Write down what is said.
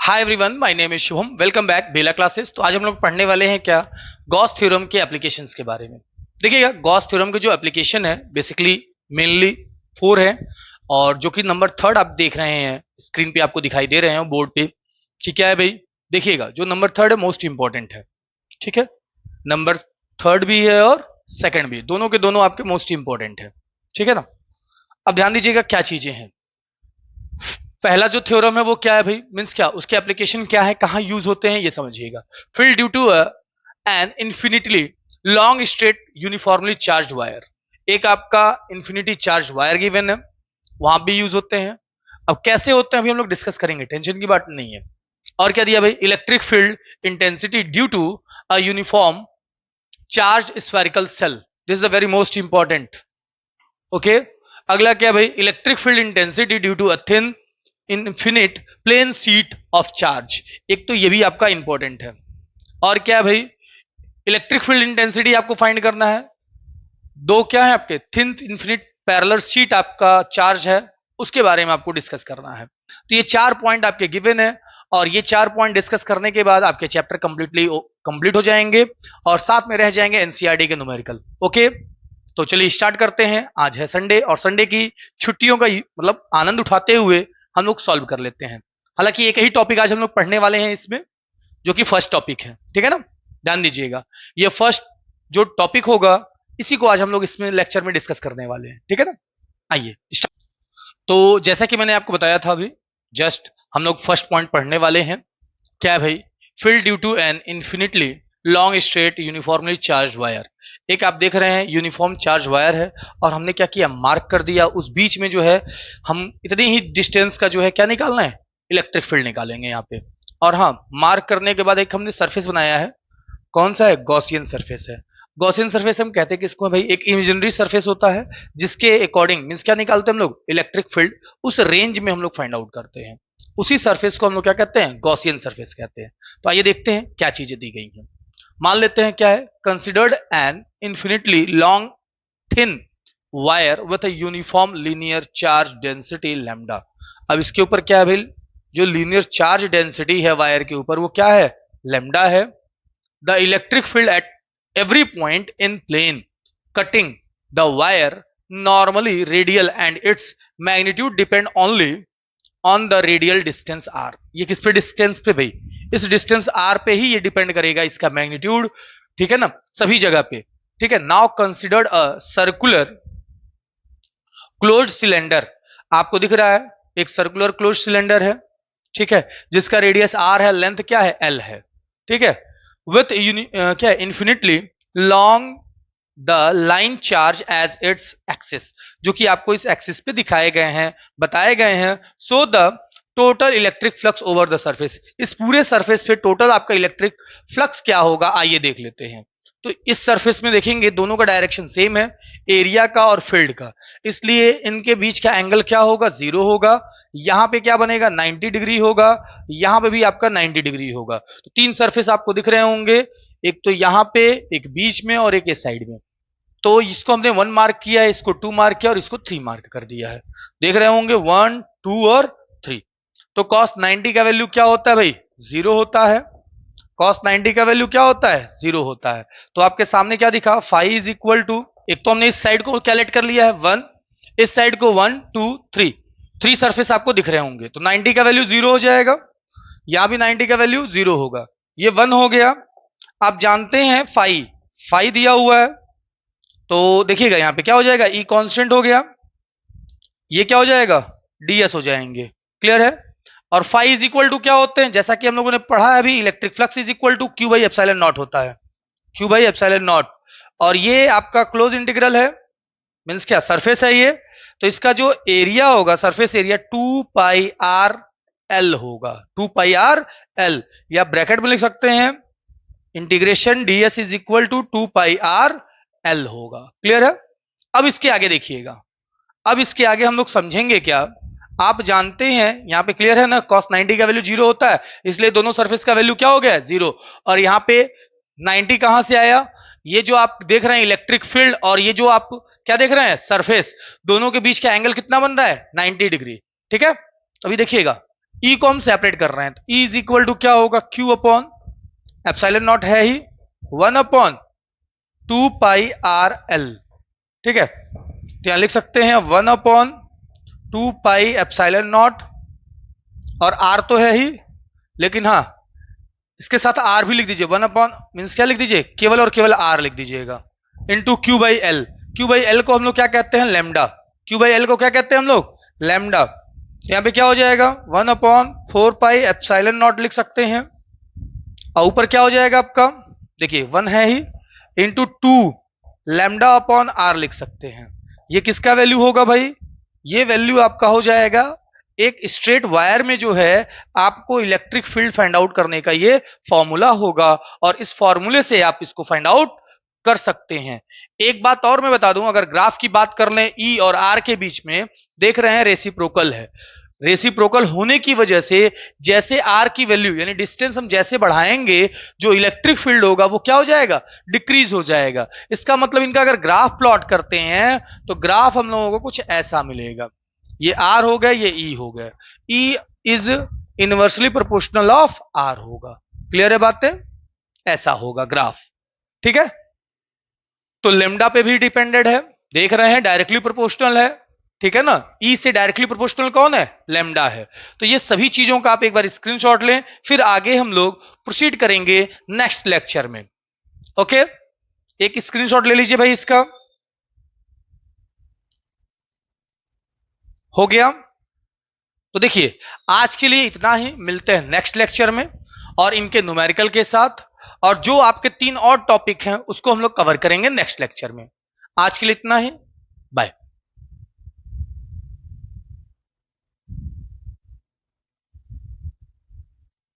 Hi everyone, my name is Shubham. Welcome back Bela classes. तो आज हम लोग पढ़ने वाले हैं क्या, गॉस थ्योरम के एप्लीकेशंस के बारे में। देखिएगा, गॉस थ्योरम के जो एप्लीकेशन है बेसिकली मेनली 4 है, और जो कि नंबर थर्ड आप देख रहे हैं स्क्रीन पे, आपको दिखाई दे रहे हैं बोर्ड पे कि क्या है भाई। देखिएगा, जो नंबर थर्ड है मोस्ट इंपॉर्टेंट है, ठीक है। नंबर थर्ड भी है और सेकंड भी, दोनों के दोनों आपके मोस्ट इंपॉर्टेंट है, ठीक है ना। अब ध्यान दीजिएगा क्या चीजें हैं। पहला जो थ्योरम है वो क्या है भाई, मींस क्या, उसके एप्लीकेशन क्या है, कहां यूज होते हैं, ये समझिएगा। Field due to an infinitely long straight uniformly charge wire. एक आपका इन्फिनिटी चार्ज वायर गिवन है, वहां भी यूज होते हैं। अब कैसे होते हैं अभी हम लोग डिस्कस करेंगे, टेंशन की बात नहीं है। और क्या दिया भाई, electric field intensity due to a uniform charge spherical shell. This is the very most important. Okay, अगला क्या भाई, electric field intensity due to a thin infinite plane sheet of charge. एक तो ये भी आपका इंपॉर्टेंट है। और क्या है भाई, इलेक्ट्रिक फील्ड इंटेंसिटी आपको फाइंड करना है। दो क्या है आपके, थिन इन्फिनिट पैरेलल शीट आपका चार्ज है, उसके बारे में आपको डिस्कस करना है। तो ये 4 पॉइंट आपके गिवन है, और ये 4 पॉइंट डिस्कस करने के बाद आपके चैप्टर कंप्लीट हो जाएंगे, और साथ में रह जाएंगे एनसीईआरटी के न्यूमेरिकल। ओके, तो चलिए स्टार्ट करते हैं। आज है संडे, और संडे की छुट्टियों का मतलब आनंद उठाते हुए हम लोग सॉल्व कर लेते हैं। हालांकि एक ही टॉपिक आज हम लोग पढ़ने वाले हैं इसमें, जो कि फर्स्ट टॉपिक है, ठीक है ना। ध्यान दीजिएगा, ये फर्स्ट जो टॉपिक होगा इसी को आज हम लोग इसमें लेक्चर में डिस्कस करने वाले हैं, ठीक है ना। आइए स्टार्ट। तो जैसा कि मैंने आपको बताया था अभी जस्ट, हम लोग फर्स्ट पॉइंट पढ़ने वाले हैं। क्या है भाई, field due to an infinitely long straight uniformly charge wire. एक आप देख रहे हैं यूनिफॉर्म चार्ज वायर है, और हमने क्या किया, मार्क कर दिया उस बीच में जो है, हम इतनी ही डिस्टेंस का जो है क्या निकालना है, इलेक्ट्रिक फील्ड निकालेंगे यहाँ पे। और हाँ, मार्क करने के बाद एक हमने सरफेस बनाया है, कौन सा है, गॉसियन सरफेस है। गॉसियन सरफेस हम कहते हैं किसको भाई, एक इमेजिनरी सरफेस होता है जिसके अकॉर्डिंग मींस क्या निकालते हैं हम लोग, इलेक्ट्रिक फील्ड उस रेंज में हम लोग फाइंड आउट करते हैं। उसी सरफेस को हम लोग क्या कहते हैं, गॉसियन सरफेस कहते हैं। तो आइए देखते हैं क्या चीजें दी गई हैं। मान लेते हैं क्या है, considered an infinitely long thin wire with a uniform linear charge density lambda. अब इसके ऊपर क्या है भाई, जो लीनियर चार्ज डेंसिटी है वायर के ऊपर वो क्या है, लैम्डा है। The electric field at every point in plane cutting the wire normally radial and its magnitude depend only on the radial distance r। ये किस पे, डिस्टेंस पे भाई, इस डिस्टेंस r पे ही ये डिपेंड करेगा इसका मैग्नीट्यूड, ठीक है ना, सभी जगह पे, ठीक है। Now considered a circular closed cylinder. आपको दिख रहा है एक सर्कुलर क्लोज्ड सिलेंडर है, ठीक है, जिसका रेडियस r है, लेंथ क्या है, l है, ठीक है। विथ क्या है, infinitely long the line charge as its axis, जो कि आपको इस एक्सिस पे दिखाए गए हैं, बताए गए हैं। So the total electric flux over the surface, इस पूरे सरफेस पे टोटल आपका इलेक्ट्रिक फ्लक्स क्या होगा, आइए देख लेते हैं। तो इस सरफेस में देखेंगे दोनों का डायरेक्शन सेम है, एरिया का और फील्ड का, इसलिए इनके बीच का एंगल क्या होगा, 0 होगा। यहां पे क्या बनेगा, 90 डिग्री होगा, यहां पे भी आपका 90 डिग्री होगा। तो 3 सरफेस आपको दिख रहे होंगे, एक तो यहां पे, एक बीच में, और एक इस साइड में। तो इसको हमने 1 मार्क किया है, इसको 2 मार्क किया, और इसको 3 मार्क कर दिया है। देख रहे होंगे 1 2 और 3। तो cos 90 का वैल्यू क्या होता है भाई, 0 होता है। cos 90 का वैल्यू क्या होता है, 0 होता है। तो आपके सामने क्या दिखा, फाई इज इक्वल टू, एक तो हमने इस साइड को कैलकुलेट कर लिया है 1, इस साइड को 1 2 3, 3 सरफेस आपको दिख रहे होंगे। तो 90 का वैल्यू 0 हो जाएगा, यहां भी 90 का वैल्यू 0 होगा, ये 1 हो गया। आप जानते हैं फाई, फाई दिया हुआ है, तो देखिएगा यहां पे क्या हो जाएगा, ई कांस्टेंट हो गया, ये क्या हो जाएगा, डीएस हो जाएंगे। क्लियर है। और फाई इज इक्वल टू क्या होते हैं, जैसा कि हम लोगों ने पढ़ा है अभी, electric flux is equal to q by epsilon nought होता है, क्यू बाई एप्सिलॉन नॉट। और ये आपका क्लोज इंटीग्रल है, मींस क्या, सरफेस है ये, तो इसका जो एरिया होगा, surface area 2 pi r l होगा, 2 पाई आर एल, या ब्रैकेट में लिख सकते हैं integration ds is equal to 2 pi r l होगा। क्लियर है। अब इसके आगे देखिएगा, अब इसके आगे हम लोग समझेंगे क्या, आप जानते हैं यहां पे क्लियर है ना, cos 90 का वैल्यू 0 होता है, इसलिए दोनों सरफेस का वैल्यू क्या हो गया, 0। और यहां पे 90 कहां से आया, ये जो आप देख रहे हैं इलेक्ट्रिक फील्ड, और ये जो आप क्या देख रहे हैं, सरफेस, दोनों के बीच का एंगल कितना बन रहा है, 90 डिग्री, ठीक है। अभी देखिएगा ई को हम सेपरेट कर रहे हैं, तो ई इज इक्वल टू क्या होगा, क्यू अपॉन एप्सिलॉन नॉट है ही 1 अपॉन 2 पाई आर एल। ठीक है, तो यहां लिख सकते हैं 1 अपॉन 2 पाई एप्सिलॉन नॉट, और आर तो है ही, लेकिन हाँ इसके साथ आर भी लिख दीजिए, 1 अपॉन मीन्स क्या लिख दीजिए, केवल और केवल आर लिख दीजिएगा, into Q by L. Q by L को हम लोग क्या कहते हैं, लैम्डा। क्यू बाई एल को क्या कहते हैं हम लोग, लैम्डा। यहां पे क्या हो जाएगा, 1 अपॉन 4 पाई एप्सिलॉन नॉट लिख सकते हैं, और ऊपर क्या हो जाएगा आपका, देखिए 1 है ही, इंटू 2 लैम्डा अपॉन आर लिख सकते हैं। ये किसका वैल्यू होगा भाई, ये वैल्यू आपका हो जाएगा एक स्ट्रेट वायर में जो है आपको इलेक्ट्रिक फील्ड फाइंड आउट करने का ये फॉर्मूला होगा, और इस फॉर्मूले से आप इसको फाइंड आउट कर सकते हैं। एक बात और मैं बता दूं, अगर ग्राफ की बात कर लें ई और आर के बीच में, देख रहे हैं रेसिप्रोकल है, रेसिप्रोकल होने की वजह से जैसे आर की वैल्यू यानी डिस्टेंस हम जैसे बढ़ाएंगे, जो इलेक्ट्रिक फील्ड होगा वो क्या हो जाएगा, डिक्रीज हो जाएगा। इसका मतलब इनका अगर ग्राफ प्लॉट करते हैं तो ग्राफ हम लोगों को कुछ ऐसा मिलेगा, ये आर हो गया, ये ई हो गया, e is inversely proportional of r होगा। क्लियर है बातें, ऐसा होगा ग्राफ। ठीक है, तो लेमडा पे भी डिपेंडेंट है, देख रहे हैं डायरेक्टली प्रोपोर्शनल है, ठीक है ना, ई से डायरेक्टली प्रोपोर्शनल कौन है, लेमडा है। तो ये सभी चीजों का आप एक बार स्क्रीनशॉट लें, फिर आगे हम लोग प्रोसीड करेंगे नेक्स्ट लेक्चर में। ओके, एक स्क्रीनशॉट ले लीजिए भाई इसका, हो गया। तो देखिए आज के लिए इतना ही, मिलते हैं नेक्स्ट लेक्चर में और इनके न्यूमेरिकल के साथ, और जो आपके 3 और टॉपिक हैं उसको हम लोग कवर करेंगे नेक्स्ट लेक्चर में। आज के लिए इतना ही, बाय।